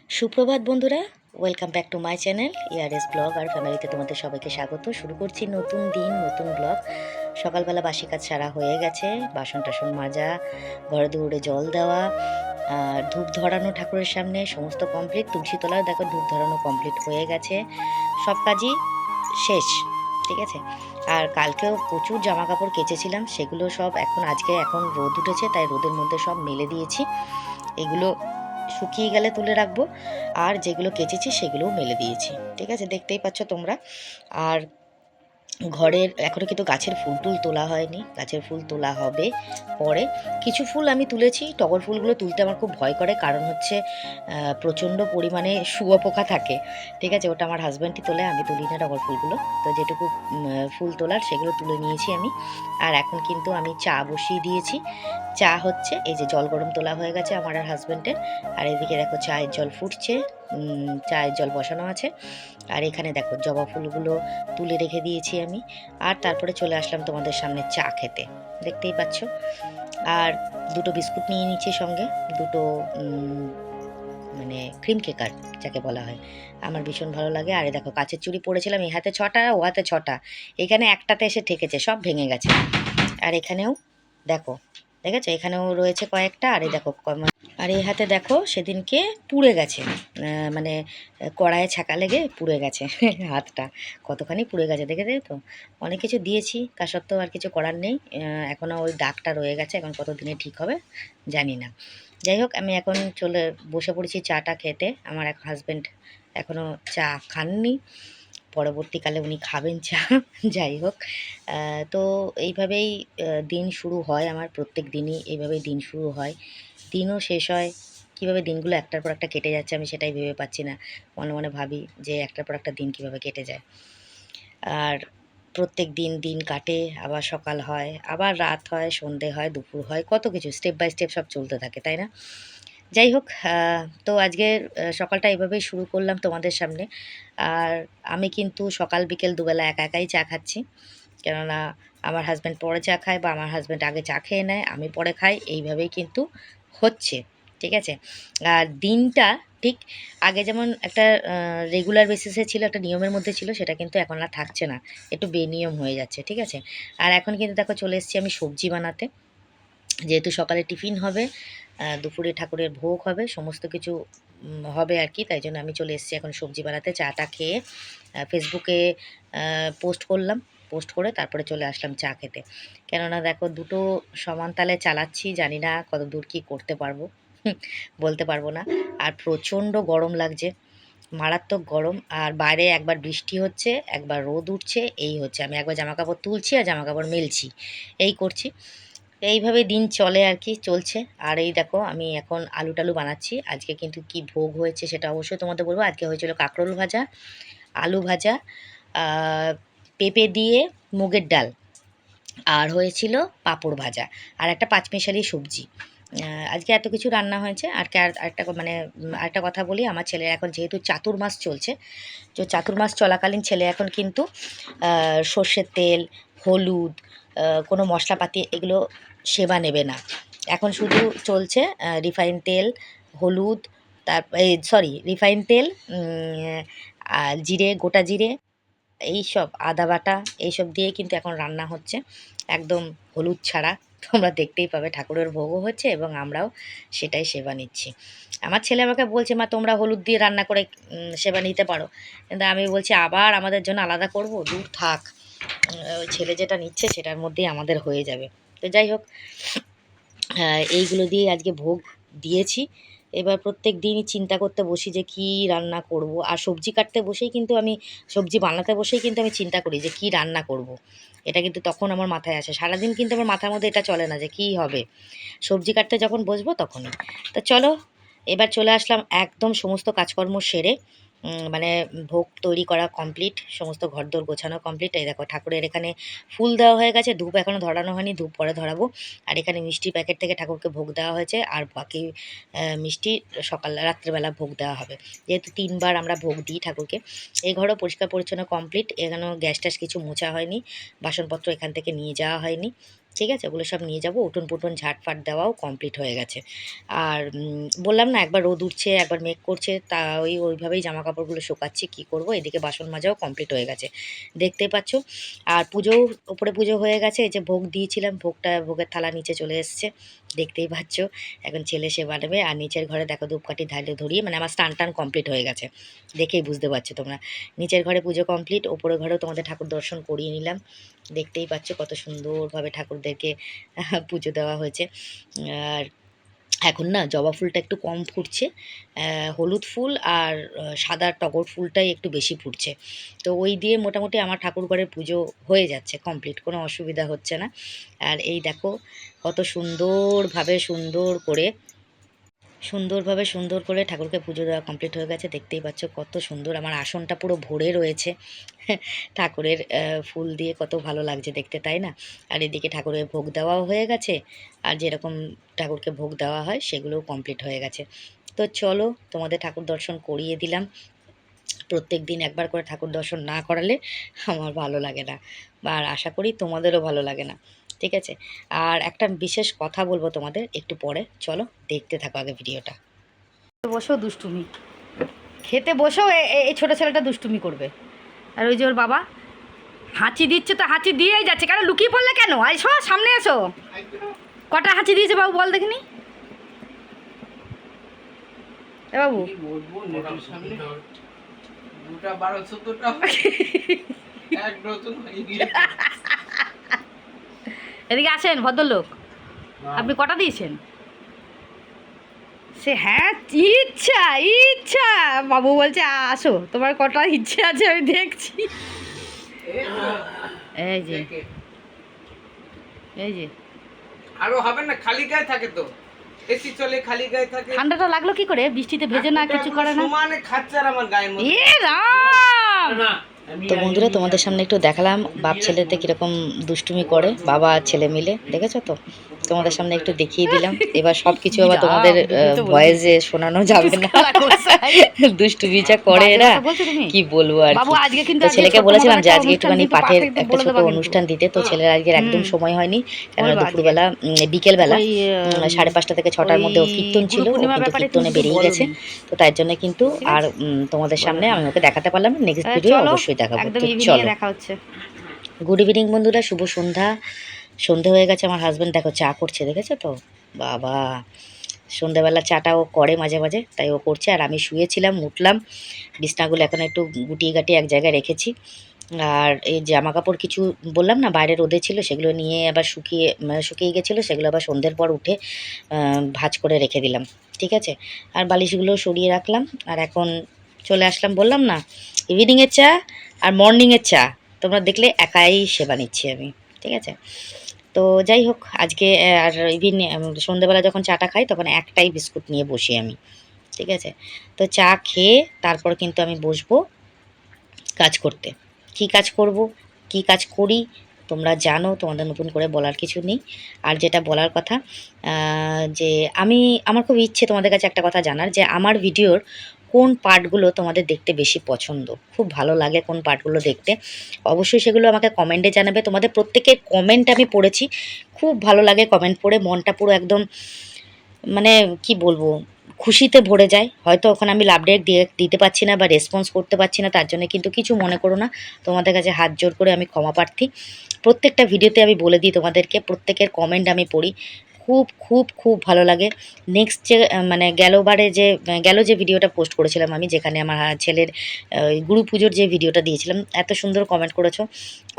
সুপ্রভাত বন্ধুরা, welcome back to my channel ইয়ারএস ব্লগ আর ফ্যামিলিতে তোমাদের সবাইকে স্বাগত। শুরু করছি নতুন দিন, নতুন ব্লগ। সকালবেলা বাসি কাজ সারা হয়ে গেছে, বাসন টাসন মাজা, ঘরে দৌড়ে জল দেওয়া, আর ধূপ ধরানো ঠাকুরের সামনে সমস্ত কমপ্লিট। তুলসী তলাও দেখো ধূপ ধরানো কমপ্লিট হয়ে গেছে, সব কাজই শেষ। ঠিক আছে। আর কালকেও প্রচুর জামা কাপড় কেচেছিলাম, সেগুলো সব এখন রোদ উঠেছে, তাই রোদের মধ্যে সব মেলে দিয়েছি। এগুলো শুকিয়ে গেলে তুলে রাখবো, আর যেগুলো কেচেছি সেগুলোও মেলে দিয়েছি। ঠিক আছে, দেখতেই পাচ্ছ তোমরা। আর ঘরের এখনও কিন্তু গাছের ফুল টুল তোলা হয়নি, গাছের ফুল তোলা হবে পরে। কিছু ফুল আমি তুলেছি, টগর ফুলগুলো তুলতে আমার খুব ভয় করে, কারণ হচ্ছে প্রচণ্ড পরিমাণে শুয়োপোকা থাকে। ঠিক আছে, ওটা আমার হাজব্যান্ডই তোলে, আমি তুলি না টগর ফুলগুলো। তো যেটুকু ফুল তোলার সেগুলো তুলে নিয়েছি আমি। আর এখন কিন্তু আমি চা বসিয়ে দিয়েছি। চা হচ্ছে, এই যে জল গরম তোলা হয়ে গেছে আমার আর হাজব্যান্ডের, আর এদিকে দেখো চায়ের জল ফুটছে, চায়ের জল বসানো আছে। আর এখানে দেখো জবা ফুলগুলো তুলে রেখে দিয়েছি আমি। আর তারপরে চলে আসলাম তোমাদের সামনে চা খেতে, দেখতেই পাচ্ছ। আর দুটো বিস্কুট নিয়ে নিচ্ছি সঙ্গে, দুটো মানে ক্রিম কেকার যাকে বলা হয়, আমার ভীষণ ভালো লাগে। আর দেখো কাচের চুড়ি পরেছিলাম, এই হাতে 6টা, ও হাতে 6টা, এখানে একটাতে এসে ঠেকেছে, সব ভেঙে গেছে। আর এখানেও দেখো, দেখেছো, এখানেও রয়েছে কয়েকটা। আর এই দেখো আর এই হাতে দেখো সেদিনকে পুড়ে গেছে, মানে কড়াইয়ে ছাকা লেগে পুড়ে গেছে হাতটা, কতখানি পুড়ে গেছে দেখে তো। অনেক কিছু দিয়েছি, তা সত্ত্বেও আর কিছু করার নেই, এখনও ওই দাগটা রয়ে গেছে, এখন কতদিনে ঠিক হবে জানি না। যাই হোক, আমি এখন বসে পড়েছি চাটা খেতে। আমার এক হাজব্যান্ড এখনও চা খাননি, পরবর্তীকালে উনি খাবেন চা যাই হোক, তো এইভাবেই দিন শুরু হয় আমার, প্রত্যেক দিনই এইভাবেই দিন শুরু হয়, দিনও শেষ হয়। কীভাবে দিনগুলো একটার পর একটা কেটে যাচ্ছে আমি সেটাই ভেবে পাচ্ছি না। মনে মনে ভাবি যে একটার পর একটা দিন কীভাবে কেটে যায়। আর প্রত্যেক দিন দিন কাটে, আবার সকাল হয়, আবার রাত হয়, সন্ধে হয়, দুপুর হয়, কত কিছু স্টেপ বাই স্টেপ সব চলতে থাকে, তাই না? যাই হোক, তো আজকের সকালটা এভাবেই শুরু করলাম তোমাদের সামনে। আর আমি কিন্তু সকাল বিকেল দুবেলা একা একাই চা খাচ্ছি, কেননা আমার হাজব্যান্ড পরে চা খায়, বা আমার হাজব্যান্ড আগে চা খেয়ে নেয়, আমি পরে খাই, এইভাবেই কিন্তু হচ্ছে। ঠিক আছে। আর দিনটা ঠিক আগে যেমন একটা রেগুলার বেসিসে ছিল, একটা নিয়মের মধ্যে ছিল, সেটা কিন্তু এখন আর থাকছে না, একটু বেনিয়ম হয়ে যাচ্ছে। ঠিক আছে। আর এখন কিন্তু দেখো চলে এসেছি আমি সবজি বানাতে, যেহেতু সকালে টিফিন হবে, দুপুরে ঠাকুরের ভোগ হবে, সমস্ত কিছু হবে আর কি, তাই জন্য আমি চলে এসেছি এখন সবজি বানাতে। চাটা খেয়ে ফেসবুকে পোস্ট করলাম, পোস্ট করে তারপরে চলে আসলাম চা খেতে। কেননা দেখো দুটো সমান তালে চালাচ্ছি, জানি না কত দূর কী করতে পারবো, বলতে পারবো না। আর প্রচণ্ড গরম লাগছে, মারাত্মক গরম। আর বাইরে একবার বৃষ্টি হচ্ছে, একবার রোদ উঠছে, এই হচ্ছে। আমি একবার জামাকাপড় তুলছি আর জামাকাপড় মেলছি, এই করছি। এইভাবে দিন চলে আর কি, চলছে। আর এই দেখো আমি এখন আলু টালু বানাচ্ছি। আজকে কিন্তু কি ভোগ হয়েছে সেটা অবশ্যই তোমাদের বলবো। আজকে হয়েছিল কাঁকরোল ভাজা, আলু ভাজা, পেঁপে দিয়ে মুগের ডাল, আর হয়েছিল পাঁপড় ভাজা, আর একটা পাঁচমিশালি সবজি। আজকে এত কিছু রান্না হয়েছে। আরেকটা কথা বলি, আমার ছেলের এখন যেহেতু চাতুর্মাস চলছে, তো চাতুর্মাস চলাকালীন ছেলে এখন কিন্তু সর্ষের তেল, হলুদ, কোনো মশলাপাতি এগুলো সেবা নেবে না। এখন শুধু চলছে রিফাইন তেল, হলুদ, রিফাইন তেল, জিরে, গোটা জিরে, এইসব আদা বাটা, এইসব দিয়ে কিন্তু এখন রান্না হচ্ছে, একদম হলুদ ছাড়া। তোমরা দেখতেই পাবে, ঠাকুরের ভোগও হচ্ছে এবং আমরাও সেটাই সেবা নিচ্ছি। আমার ছেলে আমাকে বলছে, মা তোমরা হলুদ দিয়ে রান্না করে সেবা নিতে পারো, কিন্তু আমি বলছি আবার আমাদের জন্য আলাদা করব, দূর থাক, ওই ছেলে যেটা নিচ্ছে সেটার মধ্যেই আমাদের হয়ে যাবে। তো যাই হোক, এইগুলো দিয়ে আজকে ভোগ দিয়েছি। এবার প্রত্যেক দিনই চিন্তা করতে বসি যে কী রান্না করব। আর সবজি কাটতে বসেই কিন্তু আমি, সবজি বানাতে বসেই কিন্তু আমি চিন্তা করি যে কী রান্না করব। এটা কিন্তু তখন আমার মাথায় আসে, সারাদিন কিন্তু আমার মাথার মধ্যে এটা চলে না যে কী হবে। সবজি কাটতে যখন বসবো তখনই। তো চলো, এবার চলে আসলাম একদম সমস্ত কাজকর্ম সেরে, মানে ভোগ তৈরি করা কমপ্লিট, সমস্ত ঘরদোর গোছানো কমপ্লিট। এই দেখো ঠাকুরের এখানে ফুল দেওয়া হয়ে গেছে, ধূপ এখনও ধরানো হয়নি, ধূপ পরে ধরাবো। আর এখানে মিষ্টির প্যাকেট থেকে ঠাকুরকে ভোগ দেওয়া হয়েছে, আর বাকি মিষ্টি রাত্রেবেলা ভোগ দেওয়া হবে, যেহেতু 3বার আমরা ভোগ দিই ঠাকুরকে। এই ঘরও পরিষ্কার পরিচ্ছন্ন কমপ্লিট, এখানেও গ্যাস ট্যাস কিছু মোছা হয়নি, বাসনপত্র এখান থেকে নিয়ে যাওয়া হয়নি। ঠিক আছে, ওগুলো সব নিয়ে যাবো। উঠোন পুটুন ঝাঁটফাট দেওয়াও কমপ্লিট হয়ে গেছে। আর বললাম না, একবার রোদ উঠছে একবার মেঘ করছে, তা ওইভাবেই জামা কাপড়গুলো শোকাচ্ছি, কী করব। এদিকে বাসন মাজাও কমপ্লিট হয়ে গেছে, দেখতেই পাচ্ছ। আর পুজোও, ওপরে পুজো হয়ে গেছে। এই যে ভোগ দিয়েছিলাম, ভোগের থালা নিচে চলে এসছে, দেখতেই পাচ্ছ। এখন ছেলে সে বানাবে। আর নিচের ঘরে দেখো ধূপকাঠি ধরিয়ে, মানে আমার স্নান টান কমপ্লিট হয়ে গেছে, দেখেই বুঝতে পারছো তোমরা। নিচের ঘরে পুজো কমপ্লিট, ওপরের ঘরেও তোমাদের ঠাকুর দর্শন করিয়ে নিলাম। দেখতেই পাচ্ছ কত সুন্দরভাবে ঠাকুরদেরকে পুজো দেওয়া হয়েছে। আর এখন না জবা ফুলটা একটু কম ফুটছে, হলুদ ফুল আর সাদা টগর ফুলটাই একটু বেশি ফুটছে। তো ওই দিয়ে মোটামুটি আমার ঠাকুর ঘরের পুজো হয়ে যাচ্ছে কমপ্লিট, কোনো অসুবিধা হচ্ছে না। আর এই দেখো কত সুন্দর করে ঠাকুরকে পুজো দেওয়া কমপ্লিট হয়ে গেছে, দেখতেই পাচ্ছ কত সুন্দর। আমার আসনটা পুরো ভরে রয়েছে ঠাকুরের ফুল দিয়ে, কত ভালো লাগছে দেখতে, তাই না? আর এদিকে ঠাকুরের ভোগ দেওয়াও হয়ে গেছে, আর যেরকম ঠাকুরকে ভোগ দেওয়া হয় সেগুলোও কমপ্লিট হয়ে গেছে। তো চলো তোমাদের ঠাকুর দর্শন করিয়ে দিলাম। প্রত্যেক দিন একবার করে ঠাকুর দর্শন না করালে আমার ভালো লাগে না, আর আশা করি তোমাদেরও ভালো লাগে না। ঠিক আছে, আর একটা বিশেষ কথা বলবো তোমাদের একটু পরে, চলো দেখতে থাকো আগে ভিডিওটা। বসো দুষ্টুমি, খেতে বসো, এই ছোটো ছেলেটা দুষ্টুমি করবে। আর ওই যে ওর বাবা হাঁচি দিচ্ছে, তো হাঁচি দিয়েই যাচ্ছে, কেন লুকিয়ে পড়লে কেন? এসো সামনে এসো। কটা হাঁচি দিয়েছে বাবু বল দেখিনি? এ বাবু এদিকে আসেন ভদ্রলোক, আপনি কটা দিয়েছেন? সে হ্যাঁ, ইচ্ছা ইচ্ছা বাবু বলছে আসো, তোমার কটা ইচ্ছে আছে আমি দেখছি। এই যে এই যে আরো হবে না, খালি গায়ে থাকে তো, এসি চলে খালি গায়ে থাকে। ঠান্ডাটা লাগলো কি করে? বৃষ্টিতে ভেজে না কিছু করে না। সমানে খাচ্ছে আর আমার গায়ের মধ্যে। এ রাম! তো বন্ধুরা তোমাদের সামনে একটু দেখালাম বাপ ছেলেতে কিরকম দুষ্টুমি করে, বাবা আর ছেলে মিলে, দেখেছো তো? তোমাদের সামনে একটু দেখিয়ে দিলাম। এবার সব কিছু আবার তোমাদের ভয়েসে শোনানো যাবে না, দুষ্টুমি যা করে এরা, কি বলবো আর কি। তো ছেলেকে বলেছিলাম যে আজকে একটুখানি পাঠের একটা ছোট অনুষ্ঠান দিতে, তো ছেলের আজকে একদম সময় হয়নি, কেননা দুপুরবেলা বিকেলবেলা 5:30 থেকে 6টার মধ্যে ও কীর্তন ছিল, ও কিন্তু কীর্তনে বেরিয়ে গেছে। তো তাই জন্য কিন্তু আর তোমাদের সামনে আমি ওকে দেখাতে পারলাম না। নেক্সট ভিডিও অবশ্যই দেখাবো। তো চলো, দেখা হচ্ছে। গুড ইভিনিং বন্ধুরা, শুভ সন্ধ্যা। সন্ধে হয়ে গেছে, আমার হাজব্যান্ড দেখো চা করছে, দেখেছো তো? বাবা, সন্ধ্যেবেলা চাটা ও করে মাঝে মাঝে, তাই ও করছে। আর আমি শুয়েছিলাম, উঠলাম, বিছনাগুলো এখন একটু গুটিয়ে গাটিয়ে এক জায়গায় রেখেছি। আর এই জামা কাপড় কিছু বললাম না বাইরে রোদে ছিল, সেগুলো নিয়ে আবার শুকিয়ে গেছিলো, সেগুলো আবার সন্ধ্যের পর উঠে ভাঁজ করে রেখে দিলাম। ঠিক আছে, আর বালিশগুলো সরিয়ে রাখলাম। আর এখন চলে আসলাম, বললাম না, ইভিনিংয়ের চা আর মর্নিংয়ের চা তোমরা দেখলে একাই সেবা নিচ্ছি আমি। ঠিক আছে, তো যাই হোক, আজকে আর সন্ধ্যেবেলা যখন চাটা খাই তখন একটাই বিস্কুট নিয়ে বসি আমি। ঠিক আছে, তো চা খেয়ে তারপর কিন্তু আমি বসবো কাজ করতে। কি কাজ করব, কি কাজ করি তোমরা জানো, তোমাদের নতুন করে বলার কিছু নেই। আর যেটা বলার কথা, যে আমার খুব ইচ্ছে তোমাদের কাছে একটা কথা জানার, যে আমার ভিডিওর কোন পার্টগুলো তোমাদের দেখতে বেশি পছন্দ, খুব ভালো লাগে কোন পার্টগুলো দেখতে, অবশ্যই সেগুলো আমাকে কমেন্টে জানাবে। তোমাদের প্রত্যেকের কমেন্ট আমি পড়েছি, খুব ভালো লাগে কমেন্ট পড়ে, মনটা পুরো একদম, মানে কি বলবো, খুশিতে ভরে যায়। হয়তো ওখানে আমি লাভ ডেট দিতে পারছি না বা রেসপন্স করতে পারছি না, তার জন্য কিন্তু কিছু মনে করো না, তোমাদের কাছে হাত জোর করে আমি ক্ষমা প্রার্থী। প্রত্যেকটা ভিডিওতে আমি বলে দিই তোমাদেরকে, প্রত্যেকের কমেন্ট আমি পড়ি, খুব খুব খুব ভালো লাগে। নেক্সট যে মানে গেল যে ভিডিওটা পোস্ট করেছিলাম আমি, যেখানে আমার ছেলের গুরু পুজোর যে ভিডিওটা দিয়েছিলাম, এত সুন্দর কমেন্ট করেছো,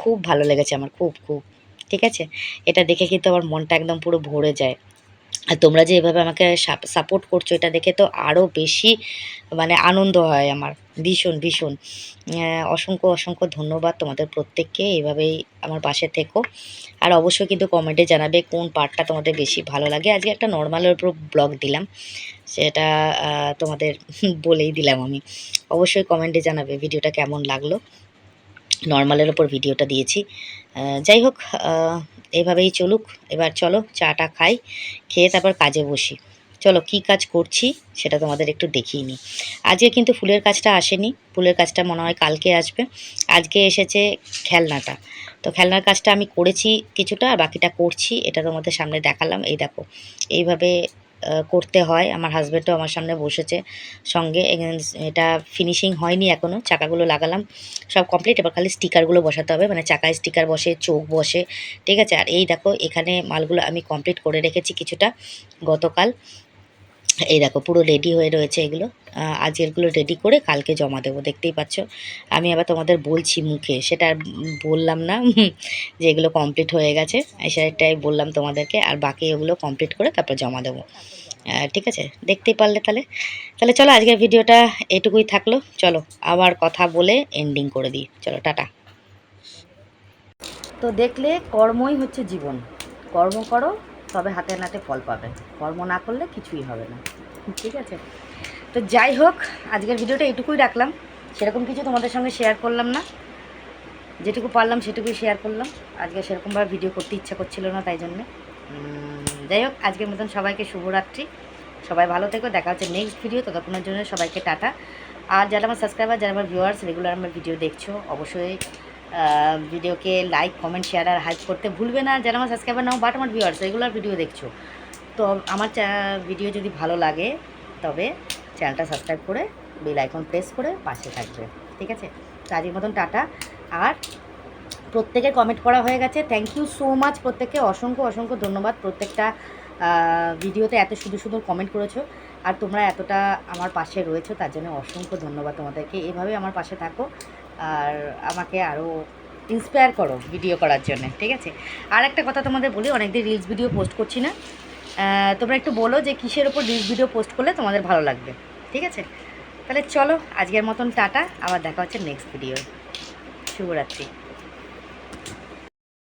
খুব ভালো লেগেছে আমার, খুব খুব। ঠিক আছে, এটা দেখে কিন্তু আমার মনটা একদম পুরো ভরে যায়। আর তোমরা যে এভাবে আমাকে সাপোর্ট করছো, এটা দেখে তো আরও বেশি মানে আনন্দ হয় আমার, ভীষণ ভীষণ। অসংখ্য অসংখ্য ধন্যবাদ তোমাদের প্রত্যেককে, এভাবেই আমার পাশে থেকো। আর অবশ্যই কিন্তু কমেন্টে জানাবে কোন পার্টটা তোমাদের বেশি ভালো লাগে। আজকে একটা নর্মালের উপর ব্লগ দিলাম, সেটা তোমাদের বলেই দিলাম আমি। অবশ্যই কমেন্টে জানাবে ভিডিওটা কেমন লাগলো, নর্মালের ওপর ভিডিওটা দিয়েছি। যাই হোক, এভাবেই চলুক। এবার চলো চাটা খাই, খেয়ে তারপর কাজে বসি। চলো কি কাজ করছি সেটা তোমাদের একটু দেখিয়ে নিই। আজকে কিন্তু ফুলের কাজটা আসেনি, ফুলের কাজটা মনে হয় কালকে আসবে। আজকে এসেছে খেলনাটা। তো তো খেলনার কাজটা আমি করেছি কিছুটা, আর বাকিটা করছি, এটা তোমাদের সামনে দেখালাম। এই দেখো এইভাবে করতে হয়। আমার হাজব্যান্ডও আমার সামনে বসেছে সঙ্গে। এটা ফিনিশিং হয়নি এখনও, চাকাগুলো লাগালাম, সব কমপ্লিট। এবার খালি স্টিকারগুলো বসাতে হবে, মানে চাকায় স্টিকার বসে, চোখ বসে, ঠিক আছে। আর এই দেখো এখানে মালগুলো আমি কমপ্লিট করে রেখেছি কিছুটা গতকাল। এই দেখো পুরো রেডি হয়ে রয়েছে এগুলো। আজকেরগুলো রেডি করে কালকে জমা দেবো, দেখতেই পাচ্ছ। আমি আবার তোমাদের বলছি মুখে, সেটা আর বললাম না যে এগুলো কমপ্লিট হয়ে গেছে, সেটাই বললাম তোমাদেরকে। আর বাকি ওগুলো কমপ্লিট করে তারপর জমা দেবো, ঠিক আছে। দেখতেই পারলে তাহলে। তাহলে চলো আজকের ভিডিওটা এটুকুই থাকলো। চলো আবার কথা বলে এন্ডিং করে দিই। চলো টাটা। তো দেখলে কর্মই হচ্ছে জীবন, কর্ম করো তবে হাতে নাতে ফল পাবে, কর্ম না করলে কিছুই হবে না, ঠিক আছে। তো যাই হোক, আজকের ভিডিওটা এটুকুই রাখলাম, সেরকম কিছু তোমাদের সঙ্গে শেয়ার করলাম না, যেটুকু পারলাম সেটুকুই শেয়ার করলাম। আজকে সেরকমভাবে ভিডিও করতে ইচ্ছা করছিল না, তাই জন্যে। যাই হোক, আজকের মতন সবাইকে শুভরাত্রি, সবাই ভালো থেকো, দেখা হচ্ছে নেক্সট ভিডিও, ততক্ষণের জন্য সবাইকে টাটা। আর যারা আমার সাবস্ক্রাইবার, যারা আমার ভিউয়ার্স, রেগুলার আমার ভিডিও দেখছো, অবশ্যই ভিডিওকে লাইক, কমেন্ট, শেয়ার আর হাইপ করতে ভুলবে না। যারা আমার সাবস্ক্রাইবার নাও, বাট আমার ভিউয়ার্স রেগুলার ভিডিও দেখছো, তো আমার ভিডিও যদি ভালো লাগে তবে চ্যানেলটা সাবস্ক্রাইব করে বেল আইকন প্রেস করে পাশে থাকবে, ঠিক আছে। তো আজকের মতন টাটা। আর প্রত্যেকের কমেন্ট করা হয়ে গেছে, থ্যাংক ইউ সো মাচ প্রত্যেককে, অসংখ্য অসংখ্য ধন্যবাদ। প্রত্যেকটা ভিডিওতে এত সুন্দর সুন্দর কমেন্ট করেছো, আর তোমরা এতটা আমার পাশে রয়েছো, তার জন্য অসংখ্য ধন্যবাদ তোমাদেরকে। এভাবে আমার পাশে থাকো আর আমাকে আরও ইন্সপায়ার করো ভিডিও করার জন্য, ঠিক আছে। আর একটা কথা তোমাদের বলি, অনেকদিন রিলস ভিডিও পোস্ট করছি না, তোমরা একটু বলো যে কিসের ওপর রিলস ভিডিও পোস্ট করলে তোমাদের ভালো লাগবে, ঠিক আছে। তাহলে চলো আজকের মতন টাটা, আবার দেখা হচ্ছে নেক্সট ভিডিও। শুভরাত্রি।